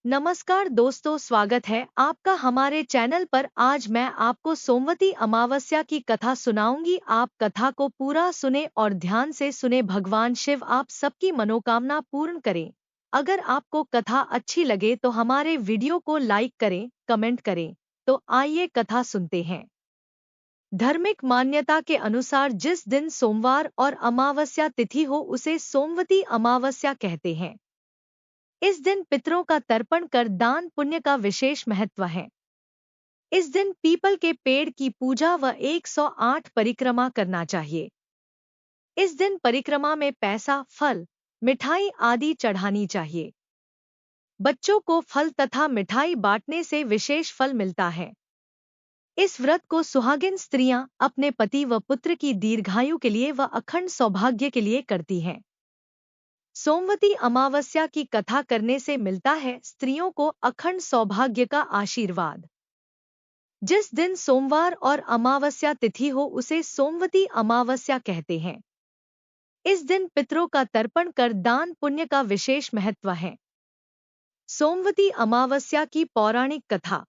नमस्कार दोस्तों, स्वागत है आपका हमारे चैनल पर। आज मैं आपको सोमवती अमावस्या की कथा सुनाऊंगी। आप कथा को पूरा सुने और ध्यान से सुने। भगवान शिव आप सबकी मनोकामना पूर्ण करें। अगर आपको कथा अच्छी लगे तो हमारे वीडियो को लाइक करें, कमेंट करें। तो आइए कथा सुनते हैं। धार्मिक मान्यता के अनुसार जिस दिन सोमवार और अमावस्या तिथि हो उसे सोमवती अमावस्या कहते हैं। इस दिन पितरों का तर्पण कर दान पुण्य का विशेष महत्व है। इस दिन पीपल के पेड़ की पूजा व 108 परिक्रमा करना चाहिए। इस दिन परिक्रमा में पैसा, फल, मिठाई आदि चढ़ानी चाहिए। बच्चों को फल तथा मिठाई बांटने से विशेष फल मिलता है। इस व्रत को सुहागिन स्त्रियां अपने पति व पुत्र की दीर्घायु के लिए व अखंड सौभाग्य के लिए करती हैं। सोमवती अमावस्या की कथा करने से मिलता है स्त्रियों को अखंड सौभाग्य का आशीर्वाद। जिस दिन सोमवार और अमावस्या तिथि हो उसे सोमवती अमावस्या कहते हैं। इस दिन पितरों का तर्पण कर दान पुण्य का विशेष महत्व है। सोमवती अमावस्या की पौराणिक कथा।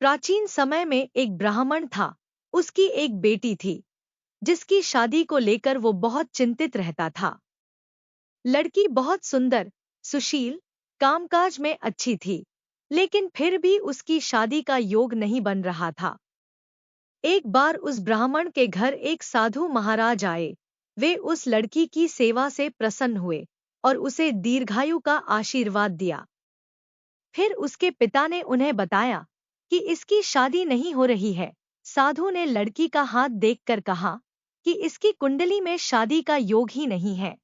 प्राचीन समय में एक ब्राह्मण था। उसकी एक बेटी थी जिसकी शादी को लेकर वो बहुत चिंतित रहता था। लड़की बहुत सुंदर, सुशील, कामकाज में अच्छी थी, लेकिन फिर भी उसकी शादी का योग नहीं बन रहा था। एक बार उस ब्राह्मण के घर एक साधु महाराज आए। वे उस लड़की की सेवा से प्रसन्न हुए और उसे दीर्घायु का आशीर्वाद दिया। फिर उसके पिता ने उन्हें बताया कि इसकी शादी नहीं हो रही है। साधु ने लड़की का हाथ देखकर कहा कि इसकी कुंडली में शादी का योग ही नहीं है।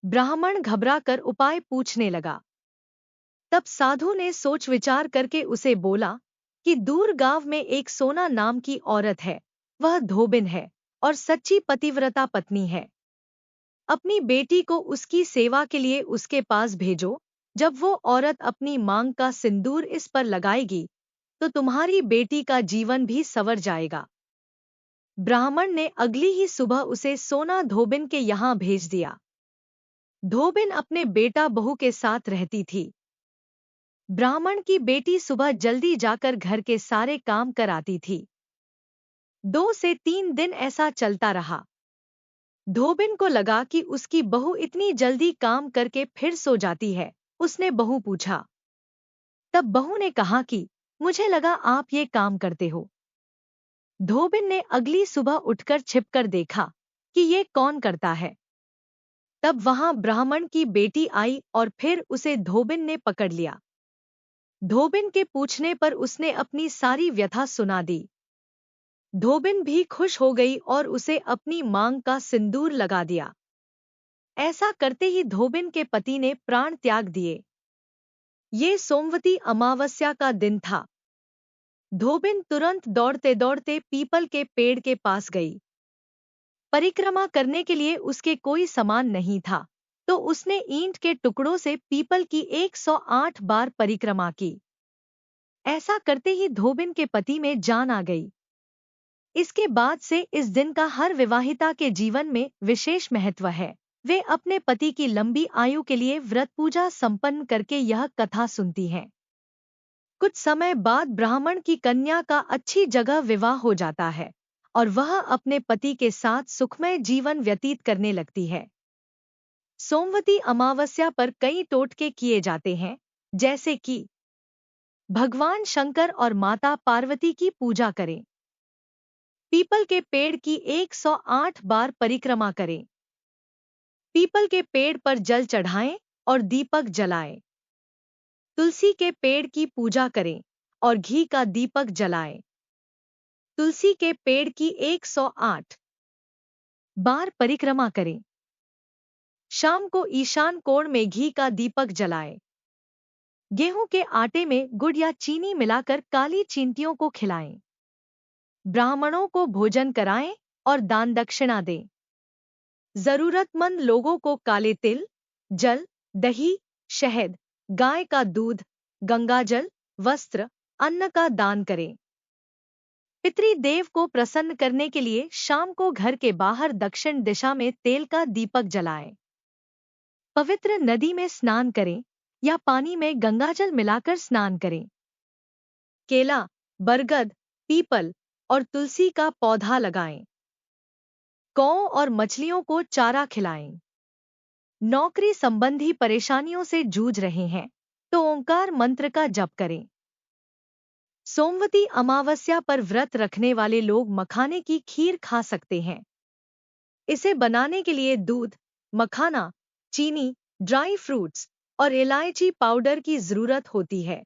ब्राह्मण घबराकर उपाय पूछने लगा। तब साधु ने सोच विचार करके उसे बोला कि दूर गांव में एक सोना नाम की औरत है। वह धोबिन है और सच्ची पतिव्रता पत्नी है। अपनी बेटी को उसकी सेवा के लिए उसके पास भेजो। जब वो औरत अपनी मांग का सिंदूर इस पर लगाएगी तो तुम्हारी बेटी का जीवन भी संवर जाएगा। ब्राह्मण ने अगली ही सुबह उसे सोना धोबिन के यहाँ भेज दिया। धोबिन अपने बेटा बहू के साथ रहती थी। ब्राह्मण की बेटी सुबह जल्दी जाकर घर के सारे काम कराती थी। 2 से 3 दिन ऐसा चलता रहा। धोबिन को लगा कि उसकी बहू इतनी जल्दी काम करके फिर सो जाती है। उसने बहू पूछा। तब बहू ने कहा कि मुझे लगा आप ये काम करते हो। धोबिन ने अगली सुबह उठकर छिपकर देखा कि ये कौन करता है। तब वहां ब्राह्मण की बेटी आई और फिर उसे धोबिन ने पकड़ लिया। धोबिन के पूछने पर उसने अपनी सारी व्यथा सुना दी। धोबिन भी खुश हो गई और उसे अपनी मांग का सिंदूर लगा दिया। ऐसा करते ही धोबिन के पति ने प्राण त्याग दिए। ये सोमवती अमावस्या का दिन था। धोबिन तुरंत दौड़ते दौड़ते पीपल के पेड़ के पास गई। परिक्रमा करने के लिए उसके कोई सामान नहीं था, तो उसने ईंट के टुकड़ों से पीपल की 108 बार परिक्रमा की। ऐसा करते ही धोबिन के पति में जान आ गई। इसके बाद से इस दिन का हर विवाहिता के जीवन में विशेष महत्व है। वे अपने पति की लंबी आयु के लिए व्रत पूजा संपन्न करके यह कथा सुनती हैं। कुछ समय बाद ब्राह्मण की कन्या का अच्छी जगह विवाह हो जाता है और वह अपने पति के साथ सुखमय जीवन व्यतीत करने लगती है। सोमवती अमावस्या पर कई टोटके किए जाते हैं, जैसे कि भगवान शंकर और माता पार्वती की पूजा करें, पीपल के पेड़ की 108 बार परिक्रमा करें, पीपल के पेड़ पर जल चढ़ाएं और दीपक जलाएं, तुलसी के पेड़ की पूजा करें और घी का दीपक जलाएं, तुलसी के पेड़ की 108 बार परिक्रमा करें, शाम को ईशान कोण में घी का दीपक जलाएं, गेहूं के आटे में गुड़ या चीनी मिलाकर काली चींटियों को खिलाएं, ब्राह्मणों को भोजन कराएं और दान दक्षिणा दें। जरूरतमंद लोगों को काले तिल, जल, दही, शहद, गाय का दूध, गंगाजल, वस्त्र, अन्न का दान करें। पितृदेव को प्रसन्न करने के लिए शाम को घर के बाहर दक्षिण दिशा में तेल का दीपक जलाएं। पवित्र नदी में स्नान करें या पानी में गंगाजल मिलाकर स्नान करें। केला, बरगद, पीपल और तुलसी का पौधा लगाएं। कौओं और मछलियों को चारा खिलाएं। नौकरी संबंधी परेशानियों से जूझ रहे हैं तो ओंकार मंत्र का जप करें। सोमवती अमावस्या पर व्रत रखने वाले लोग मखाने की खीर खा सकते हैं। इसे बनाने के लिए दूध, मखाना, चीनी, ड्राई फ्रूट्स और इलायची पाउडर की जरूरत होती है।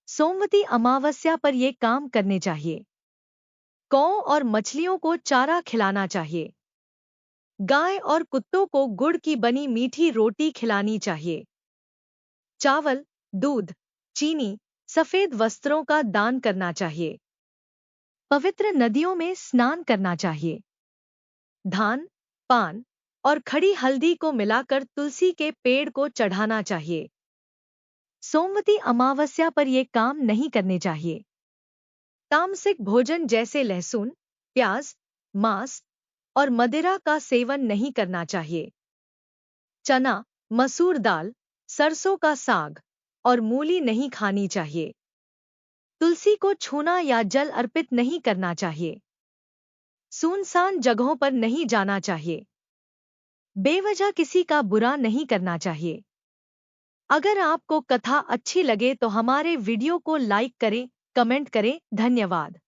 सोमवती अमावस्या पर ये काम करने चाहिए। कौओं और मछलियों को चारा खिलाना चाहिए। गाय और कुत्तों को गुड़ की बनी मीठी रोटी खिलानी चाहिए। चावल, दूध, चीनी, सफेद वस्त्रों का दान करना चाहिए। पवित्र नदियों में स्नान करना चाहिए। धान, पान और खड़ी हल्दी को मिलाकर तुलसी के पेड़ को चढ़ाना चाहिए। सोमवती अमावस्या पर ये काम नहीं करने चाहिए। तामसिक भोजन जैसे लहसुन, प्याज, मांस और मदिरा का सेवन नहीं करना चाहिए। चना, मसूर दाल, सरसों का साग और मूली नहीं खानी चाहिए। तुलसी को छूना या जल अर्पित नहीं करना चाहिए। सुनसान जगहों पर नहीं जाना चाहिए। बेवजह किसी का बुरा नहीं करना चाहिए। अगर आपको कथा अच्छी लगे तो हमारे वीडियो को लाइक करें, कमेंट करें। धन्यवाद।